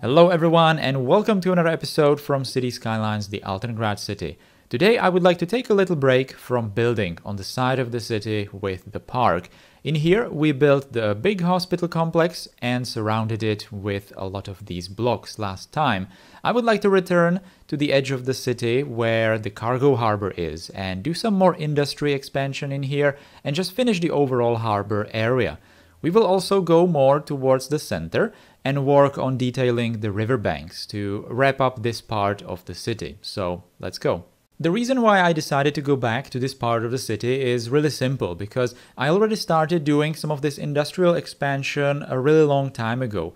Hello everyone and welcome to another episode from City Skylines, the Altengrad city. Today I would like to take a little break from building on the side of the city with the park. In here we built the big hospital complex and surrounded it with a lot of these blocks last time. I would like to return to the edge of the city where the cargo harbor is and do some more industry expansion in here and just finish the overall harbor area. We will also go more towards the center and work on detailing the riverbanks to wrap up this part of the city. So let's go. The reason why I decided to go back to this part of the city is really simple, because I already started doing some of this industrial expansion a really long time ago.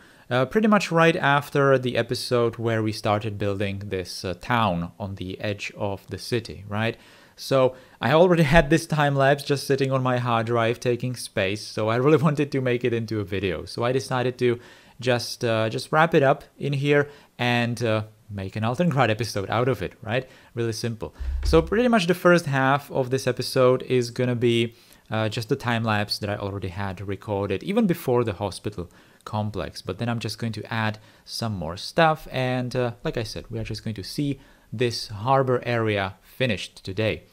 Pretty much right after the episode where we started building this town on the edge of the city, right? So I already had this time lapse just sitting on my hard drive taking space, so I really wanted to make it into a video. So I decided to just wrap it up in here and make an Altengrad episode out of it, right? Really simple. So pretty much the first half of this episode is gonna be just the time lapse that I already had recorded even before the hospital complex. But then I'm just going to add some more stuff, and like I said, we are just going to see this harbor area finished today.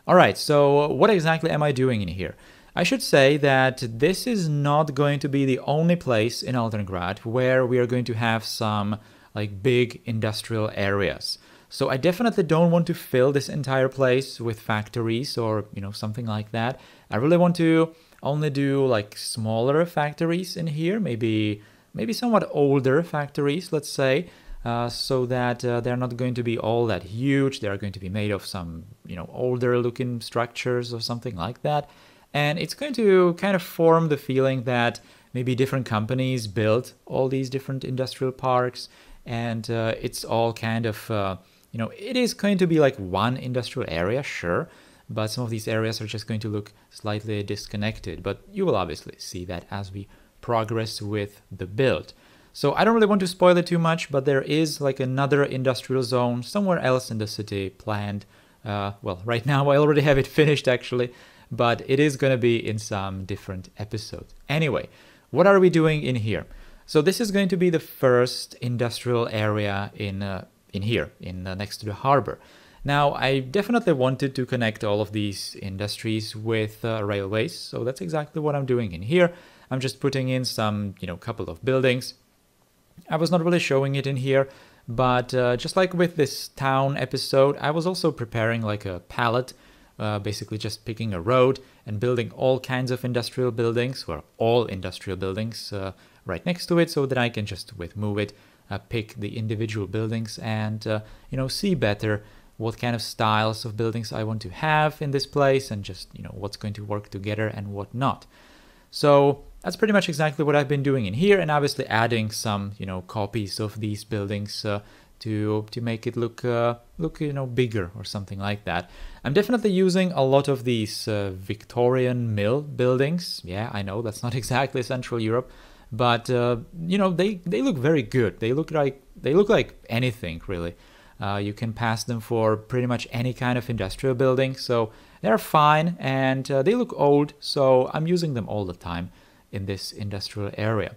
All right, so what exactly am I doing in here? I should say that this is not going to be the only place in Altengrad where we are going to have some like big industrial areas. So I definitely don't want to fill this entire place with factories or, something like that. I really want to only do like smaller factories in here, maybe somewhat older factories, let's say, so that they're not going to be all that huge. They're going to be made of some, older looking structures or something like that. And it's going to kind of form the feeling that maybe different companies built all these different industrial parks, and it's all kind of, it is going to be like one industrial area, sure, but some of these areas are just going to look slightly disconnected. But you will obviously see that as we progress with the build. So I don't really want to spoil it too much, but there is like another industrial zone somewhere else in the city planned. Well, right now I already have it finished actually, but it is going to be in some different episodes. Anyway, what are we doing in here? So this is going to be the first industrial area in here, next to the harbor. Now, I definitely wanted to connect all of these industries with railways, so that's exactly what I'm doing in here. I'm just putting in some, couple of buildings. I was not really showing it in here, but just like with this town episode, I was also preparing like a palette. Basically just picking a road and building all kinds of industrial buildings, or all industrial buildings right next to it, so that I can just move it, pick the individual buildings and, see better what kind of styles of buildings I want to have in this place and just, what's going to work together and what not. So that's pretty much exactly what I've been doing in here, and obviously adding some, copies of these buildings to make it look bigger or something like that. I'm definitely using a lot of these Victorian mill buildings. Yeah, I know that's not exactly Central Europe, but they look very good. They look like anything really. You can pass them for pretty much any kind of industrial building, so they're fine, and they look old, so I'm using them all the time in this industrial area.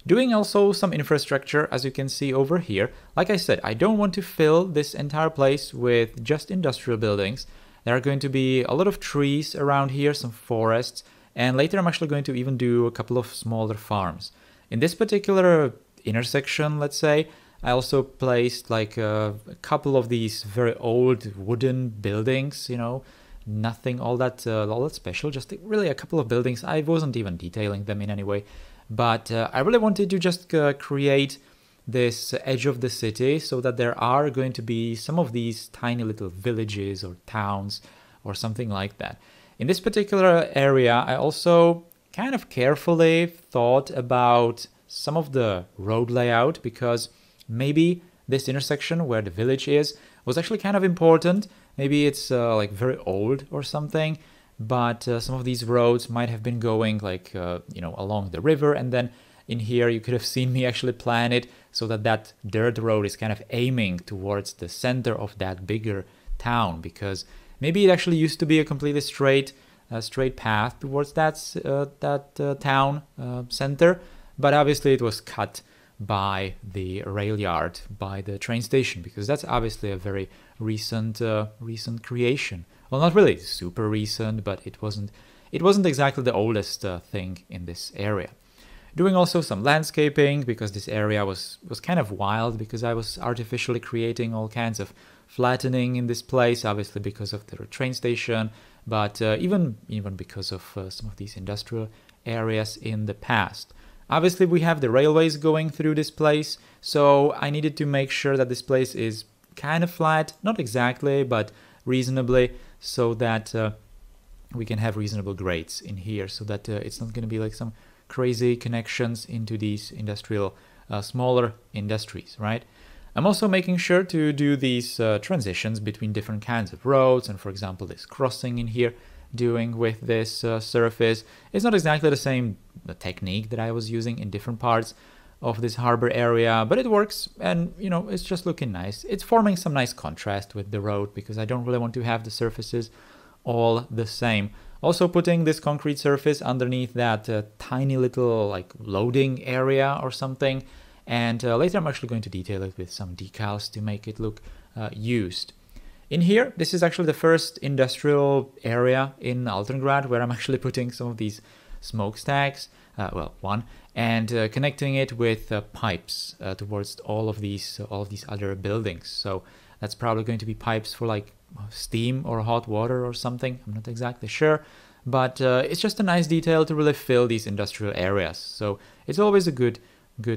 Doing also some infrastructure, as you can see over here. Like I said, I don't want to fill this entire place with just industrial buildings. There are going to be a lot of trees around here, some forests, and later I'm actually going to even do a couple of smaller farms. In this particular intersection, let's say, I also placed like a couple of these very old wooden buildings, nothing all that special, just really a couple of buildings. I wasn't even detailing them in any way. But I really wanted to just create this edge of the city so that there are going to be some of these tiny little villages or towns or something like that. In this particular area, I also kind of carefully thought about some of the road layout, because maybe this intersection where the village is was actually kind of important. Maybe it's like very old or something. But some of these roads might have been going like, along the river. And then in here, you could have seen me actually plan it so that that dirt road is kind of aiming towards the center of that bigger town, because maybe it actually used to be a completely straight path towards that town center. But obviously it was cut by the rail yard, by the train station, because that's obviously a very recent creation. Well, not really super recent, but it wasn't exactly the oldest thing in this area. Doing also some landscaping, because this area was kind of wild, because I was artificially creating all kinds of flattening in this place, obviously because of the train station, but even because of some of these industrial areas in the past. Obviously we have the railways going through this place, so I needed to make sure that this place is kind of flat, not exactly, but reasonably, so that we can have reasonable grades in here, so that it's not going to be like some crazy connections into these industrial, smaller industries, right? I'm also making sure to do these transitions between different kinds of roads, and for example this crossing in here, doing with this surface. It's not exactly the same technique that I was using in different parts of this harbor area, but it works, and you know, it's just looking nice. It's forming some nice contrast with the road, because I don't really want to have the surfaces all the same. Also putting this concrete surface underneath that tiny little like loading area or something, and later I'm actually going to detail it with some decals to make it look used. In here, this is actually the first industrial area in Altengrad where I'm actually putting some of these smokestacks, well, one, and connecting it with pipes towards all of these other buildings. So that's probably going to be pipes for like steam or hot water or something. I'm not exactly sure, but it's just a nice detail to really fill these industrial areas. So it's always a good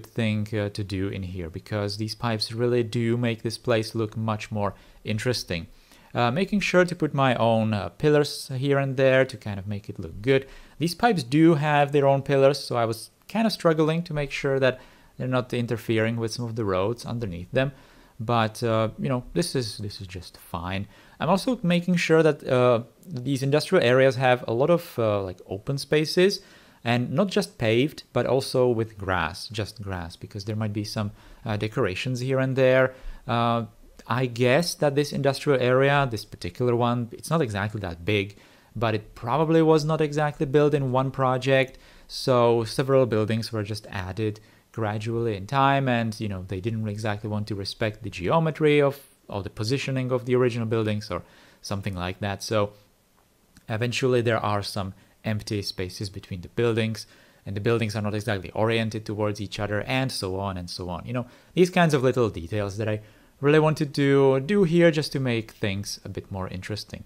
thing to do in here, because these pipes really do make this place look much more interesting. Making sure to put my own pillars here and there to kind of make it look good. These pipes do have their own pillars, so I was kind of struggling to make sure that they're not interfering with some of the roads underneath them. But you know, this is just fine. I'm also making sure that these industrial areas have a lot of like open spaces, and not just paved, but also with grass, just grass, because there might be some decorations here and there. I guess that this industrial area, this particular one, it's not exactly that big, but it probably was not exactly built in one project, so several buildings were just added gradually in time, and you know, they didn't exactly want to respect the geometry of or the positioning of the original buildings or something like that. So eventually there are some empty spaces between the buildings, and the buildings are not exactly oriented towards each other, and so on and so on. You know, these kinds of little details that I really wanted to do here just to make things a bit more interesting.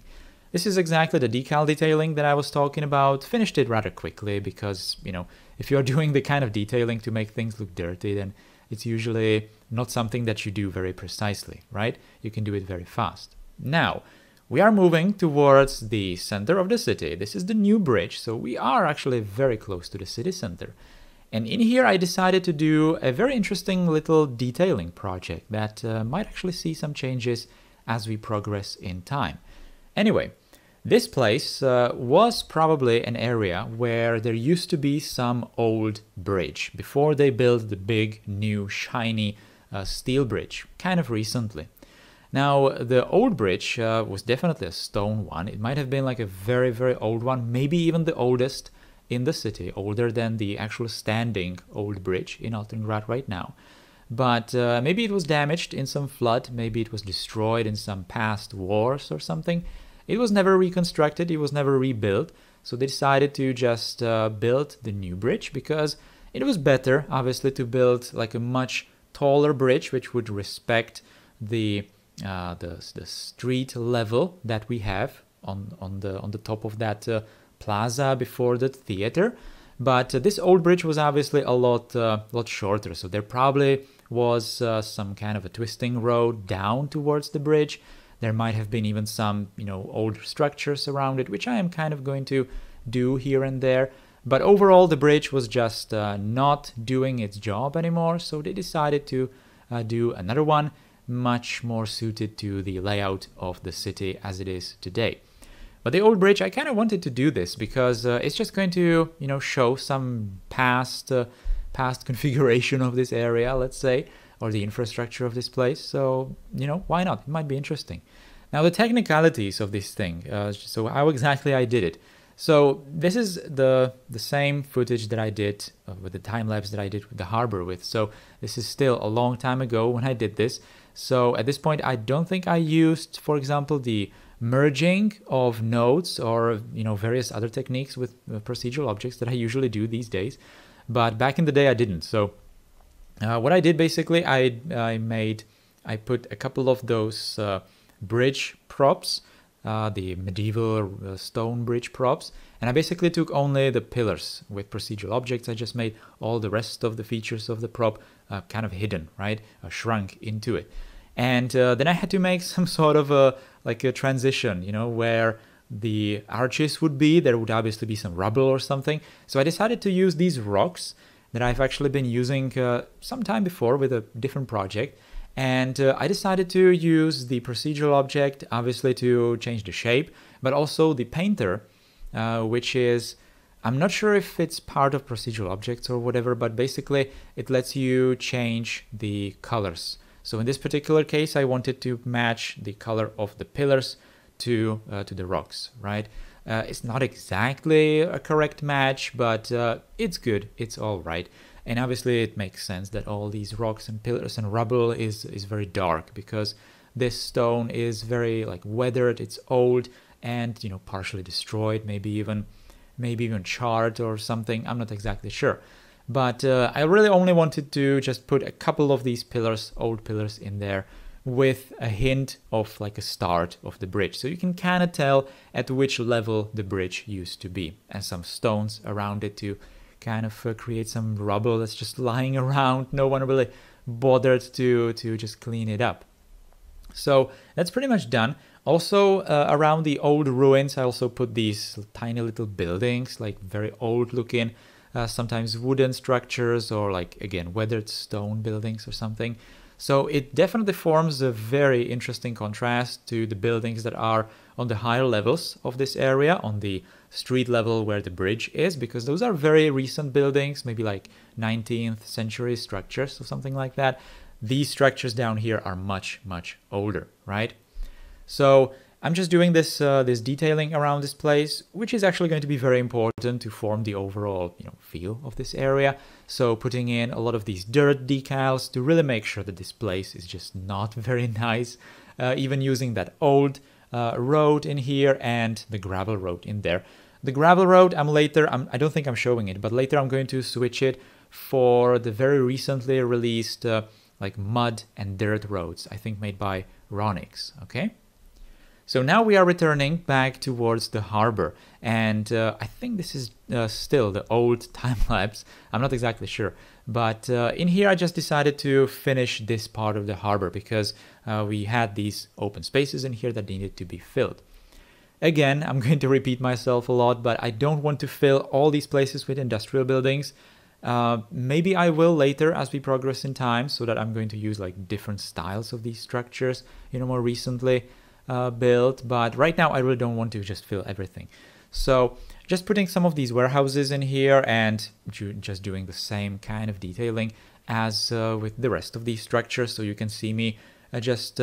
This is exactly the decal detailing that I was talking about. Finished it rather quickly because, you know, if you're doing the kind of detailing to make things look dirty, then it's usually not something that you do very precisely, right? You can do it very fast. Now, we are moving towards the center of the city. This is the new bridge, so we are actually very close to the city center. And in here I decided to do a very interesting little detailing project that might actually see some changes as we progress in time. Anyway, this place was probably an area where there used to be some old bridge before they built the big, new, shiny steel bridge, kind of recently. Now, the old bridge was definitely a stone one. It might have been like a very, very old one, maybe even the oldest in the city, older than the actual standing old bridge in Altengrad right now. But maybe it was damaged in some flood, maybe it was destroyed in some past wars or something. It was never reconstructed, it was never rebuilt, so they decided to just build the new bridge because it was better, obviously, to build like a much taller bridge which would respect the street level that we have on the top of that plaza before the theater. But this old bridge was obviously a lot shorter, so there probably was some kind of a twisting road down towards the bridge. There might have been even some, you know, old structures around it, which I am kind of going to do here and there. But overall, the bridge was just not doing its job anymore, so they decided to do another one, much more suited to the layout of the city as it is today. But the old bridge, I kind of wanted to do this because it's just going to, you know, show some past configuration of this area, let's say, or the infrastructure of this place. So, you know, why not? It might be interesting. Now, the technicalities of this thing, so how exactly I did it. So this is the same footage that I did with the time lapse that I did with the harbor with. So this is still a long time ago when I did this. So at this point, I don't think I used, for example, the merging of nodes or various other techniques with procedural objects that I usually do these days. But back in the day, I didn't. So what I did basically, I put a couple of those bridge props, the medieval stone bridge props, and I basically took only the pillars with procedural objects. I just made all the rest of the features of the prop kind of hidden, right? Shrunk into it. And then I had to make some sort of a transition, where the arches would be. There would obviously be some rubble or something. So I decided to use these rocks that I've actually been using some time before with a different project. And I decided to use the procedural object, obviously, to change the shape, but also the painter, which is, I'm not sure if it's part of procedural objects or whatever, but basically it lets you change the colors. So in this particular case, I wanted to match the color of the pillars to the rocks, right? It's not exactly a correct match, but it's good. It's all right. And obviously it makes sense that all these rocks and pillars and rubble is very dark, because this stone is very weathered, it's old, and partially destroyed, maybe even charred or something. I'm not exactly sure. But I really only wanted to just put a couple of these pillars, old pillars, in there with a hint of a start of the bridge. So you can kind of tell at which level the bridge used to be, and some stones around it to kind of create some rubble that's just lying around. No one really bothered to just clean it up. So that's pretty much done. Also around the old ruins, I also put these tiny little buildings, very old looking, sometimes wooden structures, or again, weathered stone buildings or something. So it definitely forms a very interesting contrast to the buildings that are on the higher levels of this area, on the street level where the bridge is, because those are very recent buildings, maybe 19th century structures or something like that. These structures down here are much, much older, right? So I'm just doing this detailing around this place, which is actually going to be very important to form the overall feel of this area. So putting in a lot of these dirt decals to really make sure that this place is just not very nice. Even using that old road in here and the gravel road in there. The gravel road, I don't think I'm showing it, but later I'm going to switch it for the very recently released mud and dirt roads, I think made by Ronix, okay? So now we are returning back towards the harbor, and I think this is still the old time-lapse. I'm not exactly sure, but in here I just decided to finish this part of the harbor because we had these open spaces in here that needed to be filled. Again, I'm going to repeat myself a lot, but I don't want to fill all these places with industrial buildings. Maybe I will later as we progress in time, so that I'm going to use different styles of these structures, more recently built, but right now I really don't want to just fill everything. So just putting some of these warehouses in here and just doing the same kind of detailing as with the rest of these structures. So you can see me just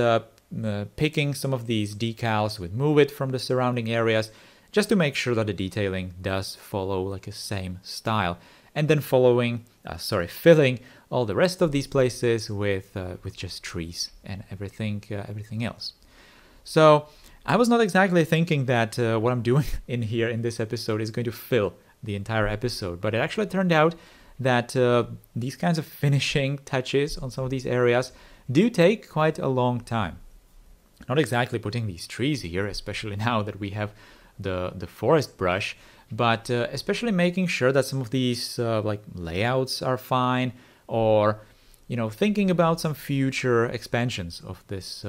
picking some of these decals, move it from the surrounding areas, just to make sure that the detailing does follow a same style, and then filling all the rest of these places with just trees and everything else. So I was not exactly thinking that what I'm doing in here in this episode is going to fill the entire episode, but it actually turned out that these kinds of finishing touches on some of these areas do take quite a long time. Not exactly putting these trees here, especially now that we have the forest brush, but especially making sure that some of these layouts are fine, or thinking about some future expansions of this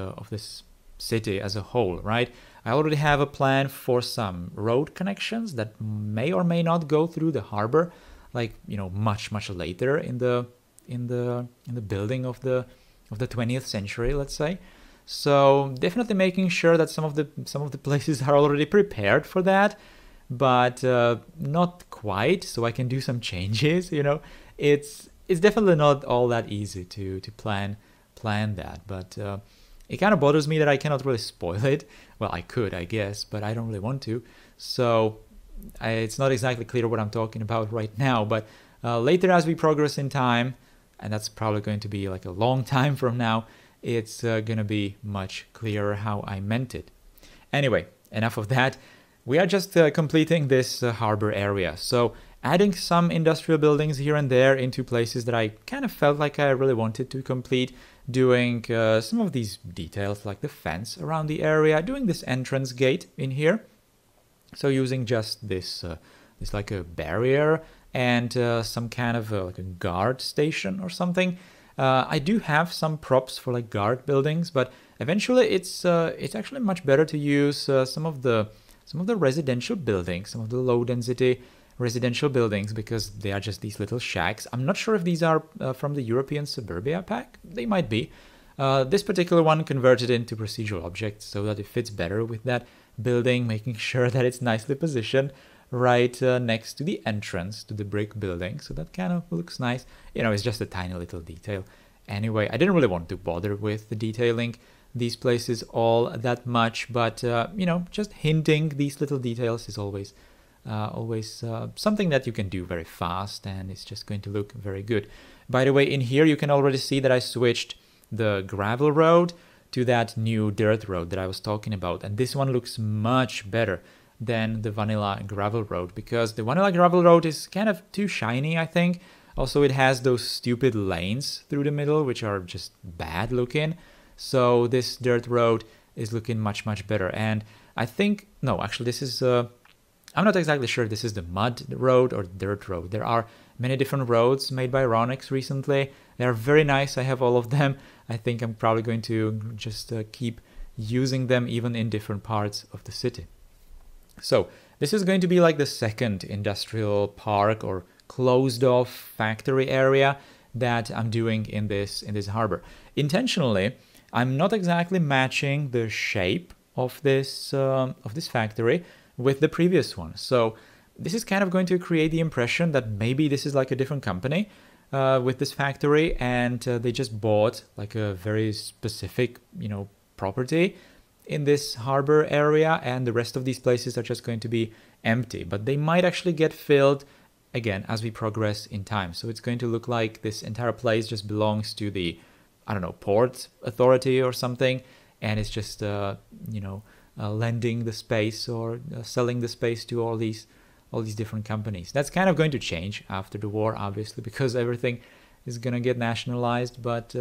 city as a whole, right? I already have a plan for some road connections that may or may not go through the harbor, much later in the building of the 20th century, let's say. So definitely making sure that some of the places are already prepared for that, but not quite, so I can do some changes. It's definitely not all that easy to plan that, but it kind of bothers me that I cannot really spoil it. Well, I could, I guess, but I don't really want to. So it's not exactly clear what I'm talking about right now, but later as we progress in time, and that's probably going to be like a long time from now, it's going to be much clearer how I meant it. Anyway, enough of that. We are just completing this harbor area. So adding some industrial buildings here and there into places that I kind of felt like I really wanted to complete, doing some of these details like the fence around the area, doing this entrance gate in here. So using just this like a barrier and some kind of like a guard station or something. I do have some props for like guard buildings, but eventually it's actually much better to use some of the residential buildings, some of the low density residential buildings, because they are just these little shacks. I'm not sure if these are from the European Suburbia pack. They might be. This particular one converted into procedural objects so that it fits better with that building, making sure that it's nicely positioned right next to the entrance to the brick building. So that kind of looks nice. You know, it's just a tiny little detail. Anyway, I didn't really want to bother with the detailing these places all that much, but you know, just hinting these little details is always something that you can do very fast, and it's just going to look very good. By the way, in here you can already see that I switched the gravel road to that new dirt road that I was talking about, and this one looks much better than the vanilla gravel road, because the vanilla gravel road is kind of too shiny, I think. Also, it has those stupid lanes through the middle, which are just bad looking. So this dirt road is looking much better. And I think, no, actually this is, I'm not exactly sure this is the mud road or dirt road. There are many different roads made by Ronix recently. They are very nice. I have all of them. I think I'm probably going to just keep using them even in different parts of the city. So this is going to be like the second industrial park or closed off factory area that I'm doing in this harbor. Intentionally, I'm not exactly matching the shape of this factory with the previous one. So this is kind of going to create the impression that maybe this is like a different company with this factory, and they just bought like a very specific, you know, property in this harbor area, and the rest of these places are just going to be empty. But they might actually get filled again as we progress in time. So it's going to look like this entire place just belongs to the, I don't know, port authority or something, and it's just you know, lending the space or selling the space to all these different companies. That's kind of going to change after the war, obviously, because everything is going to get nationalized, but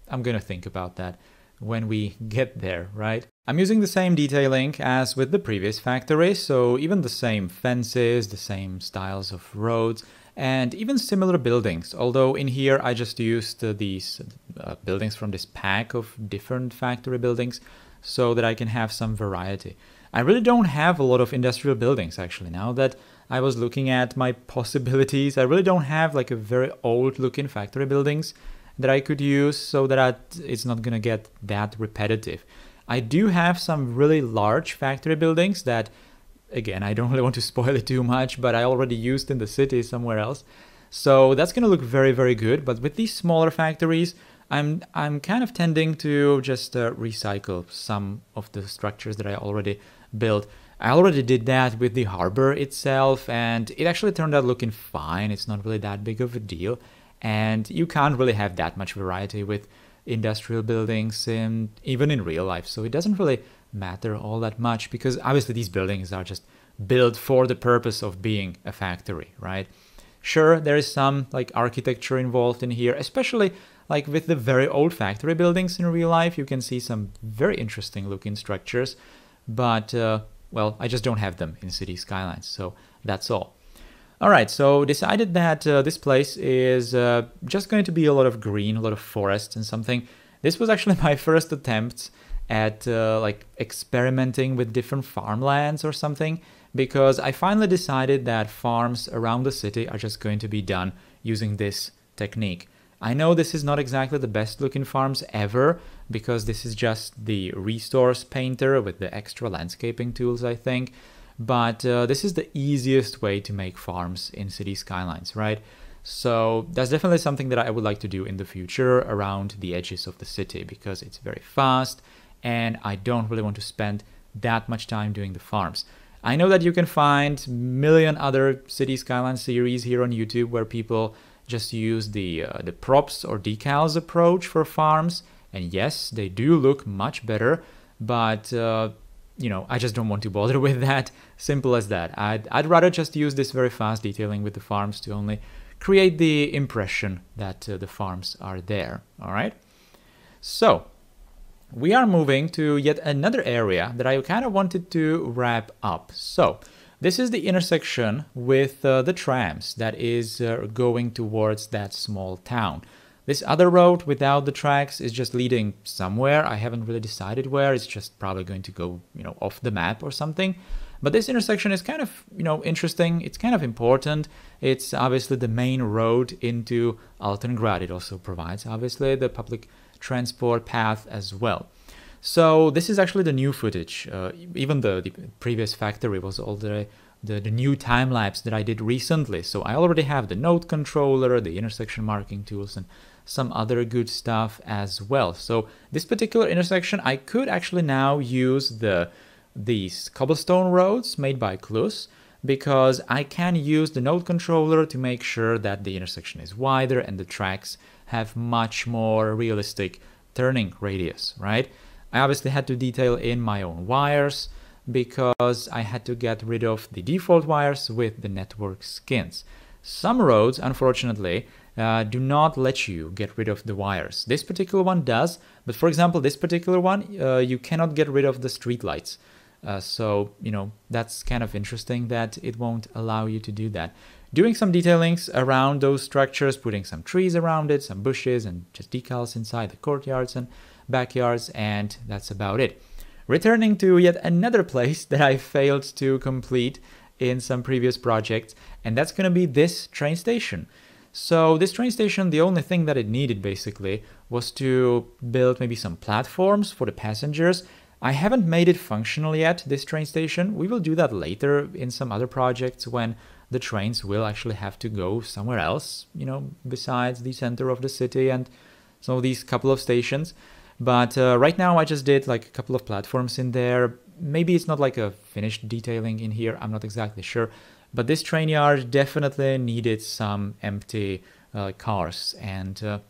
I'm going to think about that when we get there, right? I'm using the same detailing as with the previous factory, so even the same fences, the same styles of roads, and even similar buildings, although in here I just used these buildings from this pack of different factory buildings so that I can have some variety. I really don't have a lot of industrial buildings, actually. Now that I was looking at my possibilities, I really don't have like a very old looking factory buildings that I could use so that it's not gonna get that repetitive. I do have some really large factory buildings that, again, I don't really want to spoil it too much, but I already used in the city somewhere else. So that's gonna look very good. But with these smaller factories, I'm kind of tending to just recycle some of the structures that I already built. I already did that with the harbor itself, and it actually turned out looking fine. It's not really that big of a deal. And you can't really have that much variety with industrial buildings even in real life. So it doesn't really matter all that much, because obviously these buildings are just built for the purpose of being a factory, right? Sure, there is some like architecture involved in here, especially like with the very old factory buildings in real life. You can see some very interesting looking structures, but well, I just don't have them in City Skylines, so that's all. Alright, so decided that this place is just going to be a lot of green, a lot of forest and something. This was actually my first attempt at like experimenting with different farmlands or something, because I finally decided that farms around the city are just going to be done using this technique. I know this is not exactly the best looking farms ever, because this is just the resource painter with the extra landscaping tools, I think. But this is the easiest way to make farms in City Skylines, right? So that's definitely something that I would like to do in the future around the edges of the city, because it's very fast and I don't really want to spend that much time doing the farms. I know that you can find a million other City Skyline series here on YouTube where people just use the props or decals approach for farms, and yes, they do look much better, but you know, I just don't want to bother with that. Simple as that. I'd rather just use this very fast detailing with the farms to only create the impression that the farms are there. All right. So we are moving to yet another area that I kind of wanted to wrap up. So this is the intersection with the trams that is going towards that small town. This other road without the tracks is just leading somewhere. I haven't really decided where. It's just probably going to go, you know, off the map or something. But this intersection is kind of, you know, interesting. It's kind of important. It's obviously the main road into Altengrad. It also provides, obviously, the public transport path as well. So this is actually the new footage. Even the previous factory was all the new time lapse that I did recently. So I already have the node controller, the intersection marking tools, and some other good stuff as well. So this particular intersection, I could actually now use these cobblestone roads made by Akruas, because I can use the node controller to make sure that the intersection is wider and the tracks have much more realistic turning radius, right? I obviously had to detail in my own wires because I had to get rid of the default wires with the network skins. Some roads, unfortunately, do not let you get rid of the wires. This particular one does, but for example, this particular one, you cannot get rid of the streetlights. So, you know, that's kind of interesting that it won't allow you to do that. Doing some detailings around those structures, putting some trees around it, some bushes, and just decals inside the courtyards and backyards, and that's about it. Returning to yet another place that I failed to complete in some previous projects, and that's going to be this train station. So this train station, the only thing that it needed basically was to build maybe some platforms for the passengers. I haven't made it functional yet, this train station. We will do that later in some other projects when the trains will actually have to go somewhere else, you know, besides the center of the city and some of these couple of stations. But right now I just did like a couple of platforms in there. Maybe it's not like a finished detailing in here, I'm not exactly sure. But this train yard definitely needed some empty cars and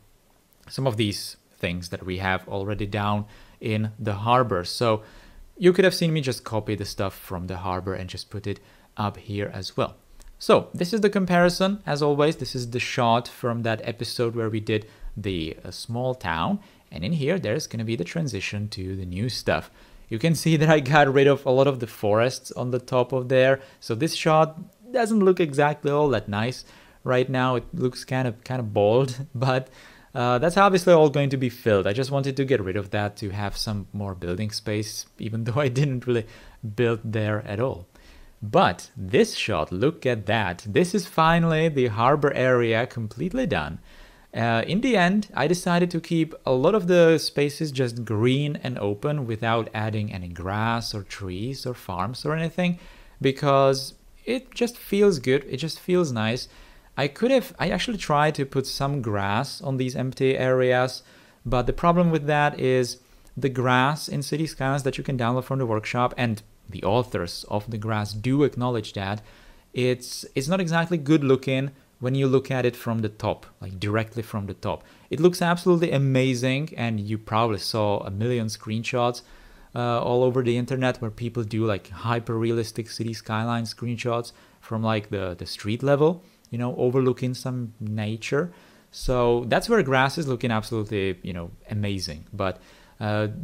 some of these things that we have already down in the harbor. So you could have seen me just copy the stuff from the harbor and just put it up here as well. So this is the comparison. As always, this is the shot from that episode where we did the small town. And in here, there's going to be the transition to the new stuff. You can see that I got rid of a lot of the forests on the top of there. So this shot doesn't look exactly all that nice right now. It looks kind of bald, but that's obviously all going to be filled. I just wanted to get rid of that to have some more building space, even though I didn't really build there at all. But this shot, look at that. This is finally the harbor area completely done. In the end, I decided to keep a lot of the spaces just green and open without adding any grass or trees or farms or anything, because it just feels good. It just feels nice. I actually tried to put some grass on these empty areas, but the problem with that is the grass in City Skylines that you can download from the workshop, and the authors of the grass do acknowledge that it's not exactly good looking when you look at it from the top, like directly from the top. It looks absolutely amazing, and you probably saw a million screenshots all over the internet where people do like hyper realistic City Skyline screenshots from like the street level, you know, overlooking some nature. So that's where grass is looking absolutely, you know, amazing. But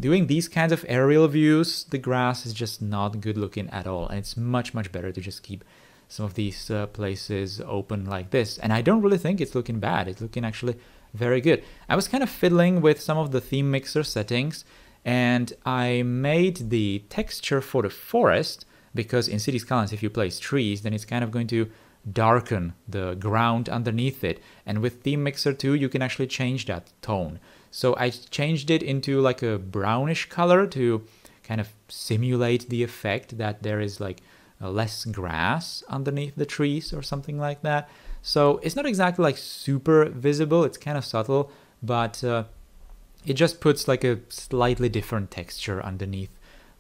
doing these kinds of aerial views, the grass is just not good looking at all. And it's much, much better to just keep some of these places open like this. And I don't really think it's looking bad. It's looking actually very good. I was kind of fiddling with some of the theme mixer settings, and I made the texture for the forest, because in City Skylines, if you place trees, then it's kind of going to darken the ground underneath it. And with Theme Mixer 2, you can actually change that tone. So I changed it into like a brownish color to kind of simulate the effect that there is like less grass underneath the trees or something like that. So it's not exactly like super visible, it's kind of subtle, but it just puts like a slightly different texture underneath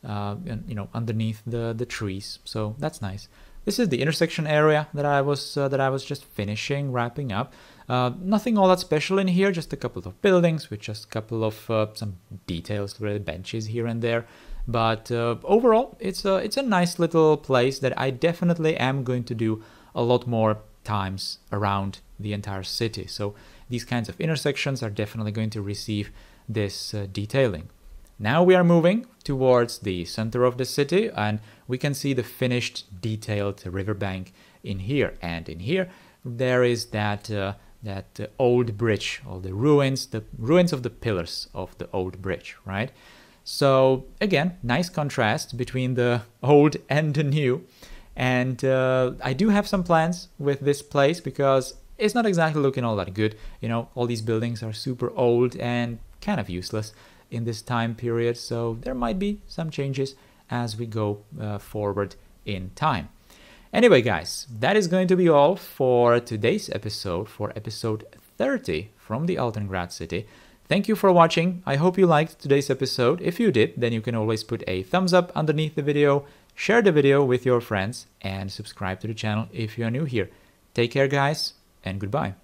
underneath the trees. So that's nice. This is the intersection area that I was just finishing, wrapping up. Nothing all that special in here, just a couple of buildings with just a couple of some details, really benches here and there. But overall, it's a nice little place that I definitely am going to do a lot more times around the entire city. So these kinds of intersections are definitely going to receive this detailing. Now we are moving towards the center of the city, and we can see the finished detailed riverbank in here. And in here there is that old bridge, or the ruins of the pillars of the old bridge, right? So again, nice contrast between the old and the new. And I do have some plans with this place because it's not exactly looking all that good. You know, all these buildings are super old and kind of useless in this time period. So there might be some changes as we go forward in time. Anyway, guys, that is going to be all for today's episode, for episode 30 from the Altengrad city. Thank you for watching. I hope you liked today's episode. If you did, then you can always put a thumbs up underneath the video, share the video with your friends, and subscribe to the channel if you are new here. Take care, guys, and goodbye.